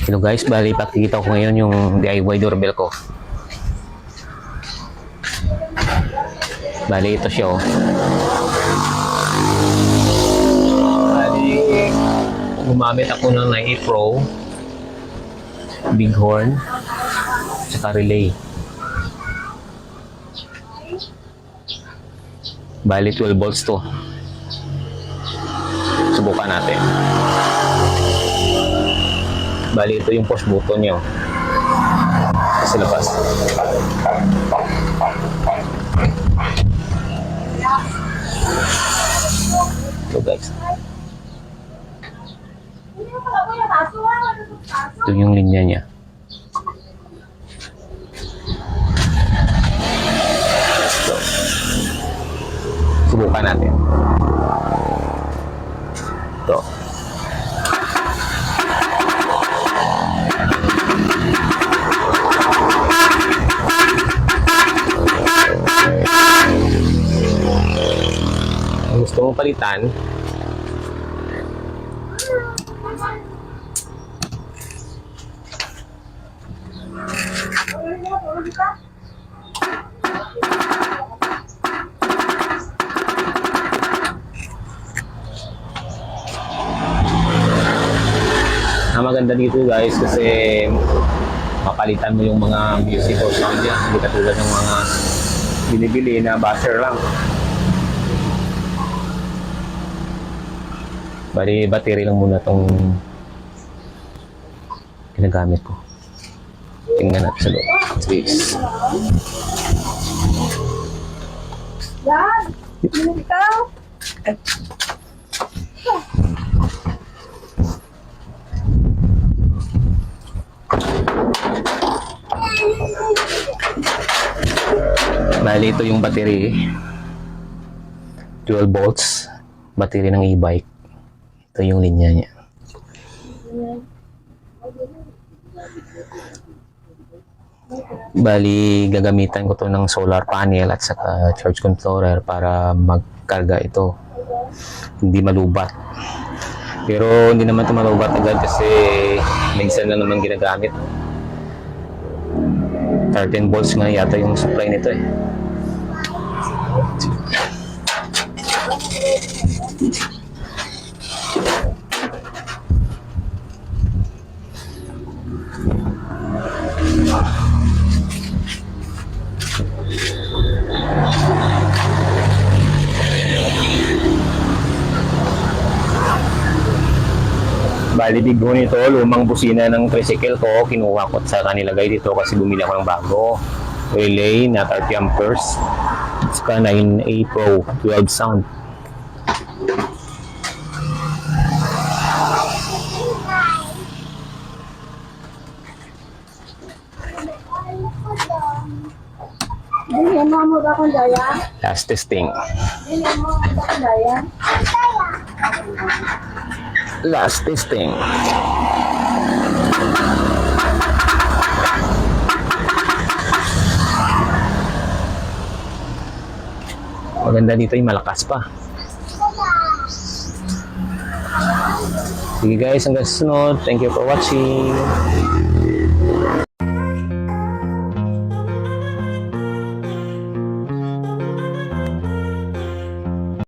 Hello guys, bali pakikita ko ngayon yung DIY doorbell ko. Bali ito siya oh. Bali gumamit ako ng 9 Pro, Bighorn, tsaka relay. Bali 12 volts to. Subukan natin. Bali ito yung push button nyo sa labas. Ito guys. Ito yung linya niya. So, subukan natin. Ito. Kung gusto mong palitan, ang maganda dito guys kasi mapalitan mo yung mga music or sound yan, hindi katulad ng mga binibili na buzzer lang. Bali battery lang muna tong ginagamit ko. Tingnan natin sa loob. Please. Yan! Ikaw! Bali ito yung battery. 12 volts. Battery ng e-bike. Ito yung linya niya. Bali, gagamitan ko to ng solar panel at saka charge controller para magkarga ito. Hindi malubat. Pero hindi naman ito malubat agad kasi minsan na naman ginagamit. 13 volts nga yata yung supply nito eh. Bali Bighorn ito, lumang busina ng tricycle ko, kinuha ko sa kanilagay dito kasi bumili ako ng bago. Relay na 30 amperes, saka 9A Pro 12 sound. Hindi mo ba akong daya? Last testing. Hindi mo ba akong daya? Last testing. Maganda dito yung malakas pa. Sige guys, hanggang susunod. Thank you for watching.